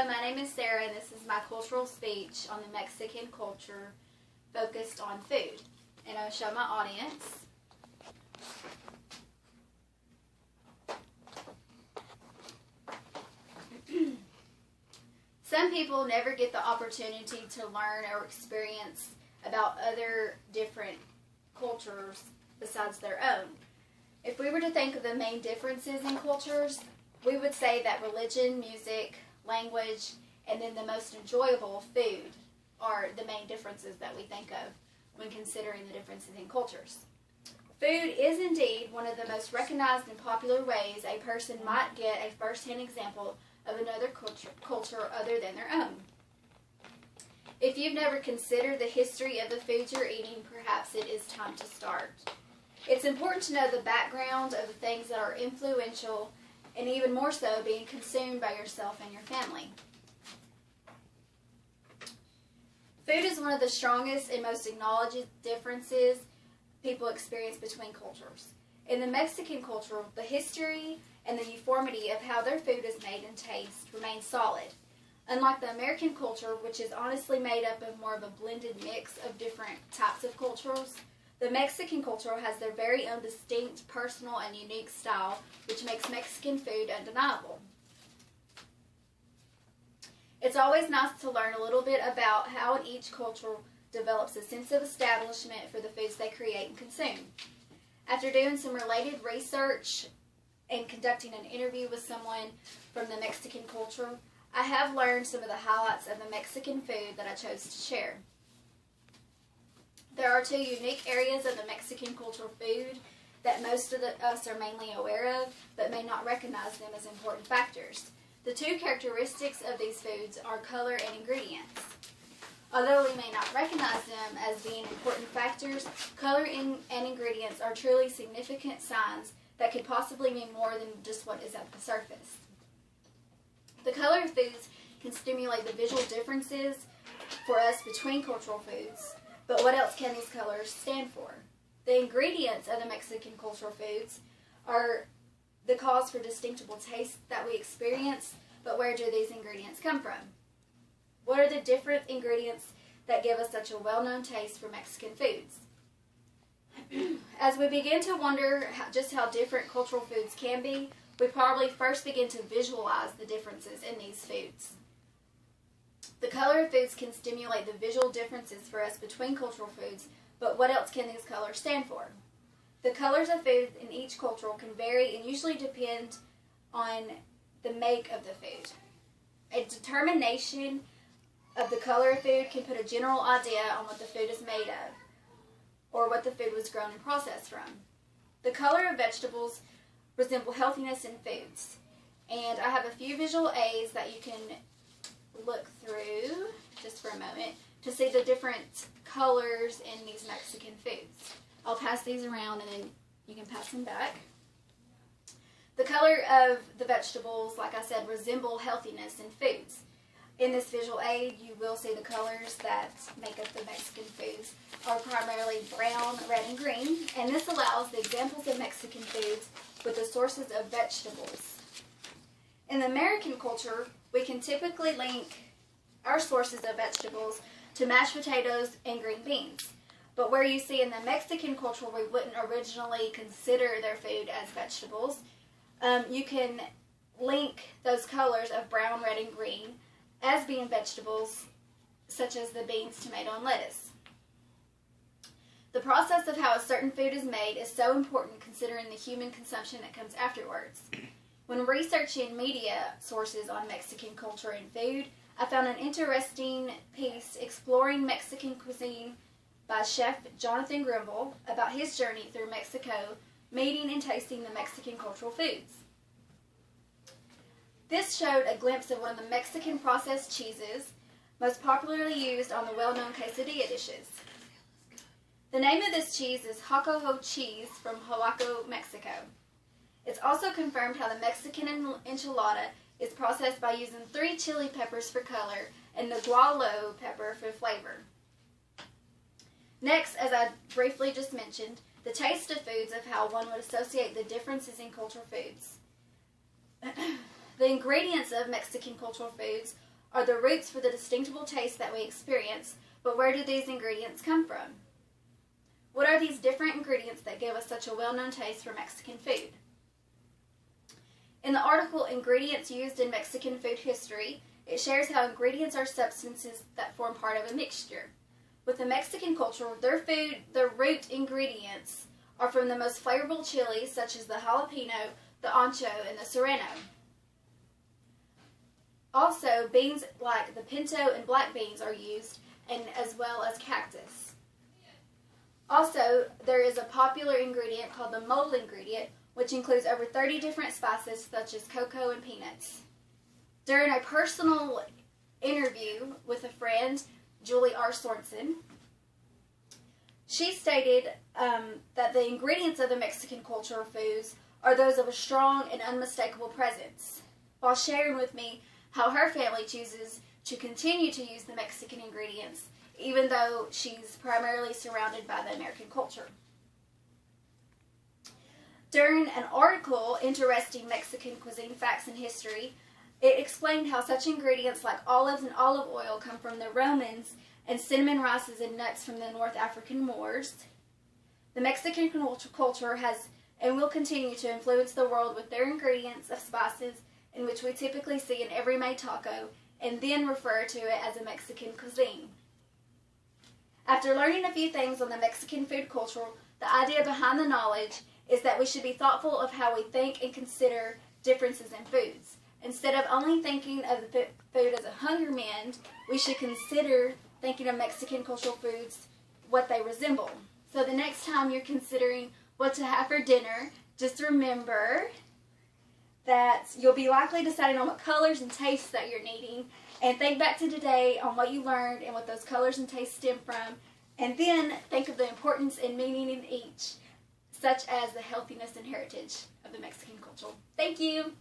My name is Sarah, and this is my cultural speech on the Mexican culture focused on food. And I'll show my audience. Some people never get the opportunity to learn or experience about other different cultures besides their own. If we were to think of the main differences in cultures, we would say that religion, music, language, and then the most enjoyable, food, are the main differences that we think of when considering the differences in cultures. Food is indeed one of the most recognized and popular ways a person might get a first-hand example of another culture other than their own. If you've never considered the history of the foods you're eating, perhaps it is time to start. It's important to know the background of the things that are influential, and even more so, being consumed by yourself and your family. Food is one of the strongest and most acknowledged differences people experience between cultures. In the Mexican culture, the history and the uniformity of how their food is made and taste remains solid. Unlike the American culture, which is honestly made up of more of a blended mix of different types of cultures, the Mexican culture has their very own distinct, personal, and unique style, which makes Mexican food undeniable. It's always nice to learn a little bit about how each culture develops a sense of establishment for the foods they create and consume. After doing some related research and conducting an interview with someone from the Mexican culture, I have learned some of the highlights of the Mexican food that I chose to share. There are two unique areas of the Mexican cultural food that most of us are mainly aware of, but may not recognize them as important factors. The two characteristics of these foods are color and ingredients. Although we may not recognize them as being important factors, color and ingredients are truly significant signs that could possibly mean more than just what is at the surface. The color of foods can stimulate the visual differences for us between cultural foods, but what else can these colors stand for? The ingredients of the Mexican cultural foods are the cause for distinctive taste that we experience, but where do these ingredients come from? What are the different ingredients that give us such a well-known taste for Mexican foods? As we begin to wonder just how different cultural foods can be, we probably first begin to visualize the differences in these foods. The color of foods can stimulate the visual differences for us between cultural foods, but what else can these colors stand for? The colors of food in each culture can vary and usually depend on the make of the food. A determination of the color of food can put a general idea on what the food is made of, or what the food was grown and processed from. The color of vegetables resemble healthiness in foods, and I have a few visual aids that you can look through just for a moment to see the different colors in these Mexican foods. I'll pass these around and then you can pass them back. The color of the vegetables, like I said, resemble healthiness in foods. In this visual aid, you will see the colors that make up the Mexican foods are primarily brown, red, and green, and this allows the examples of Mexican foods with the sources of vegetables. In the American culture, we can typically link our sources of vegetables to mashed potatoes and green beans. But where you see in the Mexican culture we wouldn't originally consider their food as vegetables, you can link those colors of brown, red, and green as being vegetables, such as the beans, tomato, and lettuce. The process of how a certain food is made is so important considering the human consumption that comes afterwards. When researching media sources on Mexican culture and food, I found an interesting piece exploring Mexican cuisine by Chef Jonathan Grimble about his journey through Mexico, meeting and tasting the Mexican cultural foods. This showed a glimpse of one of the Mexican processed cheeses most popularly used on the well-known quesadilla dishes. The name of this cheese is Jacojo cheese from Oaxaca, Mexico. It's also confirmed how the Mexican enchilada is processed by using 3 chili peppers for color and the gualo pepper for flavor. Next, as I briefly just mentioned, the taste of foods of how one would associate the differences in cultural foods. The ingredients of Mexican cultural foods are the roots for the distinctive taste that we experience, but where do these ingredients come from? What are these different ingredients that give us such a well-known taste for Mexican food? In the article, Ingredients Used in Mexican Food History, it shares how ingredients are substances that form part of a mixture. With the Mexican culture, their root ingredients are from the most flavorful chilies, such as the jalapeno, the ancho, and the serrano. Also, beans like the pinto and black beans are used, and as well as cactus. Also, there is a popular ingredient called the mole ingredient, which includes over 30 different spices such as cocoa and peanuts. During a personal interview with a friend, Julie R. Sorensen, she stated that the ingredients of the Mexican culture foods are those of a strong and unmistakable presence, while sharing with me how her family chooses to continue to use the Mexican ingredients, even though she's primarily surrounded by the American culture. During an article, Interesting Mexican Cuisine Facts and History, it explained how such ingredients like olives and olive oil come from the Romans and cinnamon rices and nuts from the North African Moors. The Mexican culture has and will continue to influence the world with their ingredients of spices, in which we typically see in every made taco, and then refer to it as a Mexican cuisine. After learning a few things on the Mexican food culture, the idea behind the knowledge is that we should be thoughtful of how we think and consider differences in foods. Instead of only thinking of the food as a hunger mend, we should consider thinking of Mexican cultural foods, what they resemble. So the next time you're considering what to have for dinner, just remember that you'll be likely deciding on what colors and tastes that you're needing, and think back to today on what you learned and what those colors and tastes stem from, and then think of the importance and meaning in each, such as the healthiness and heritage of the Mexican culture. Thank you!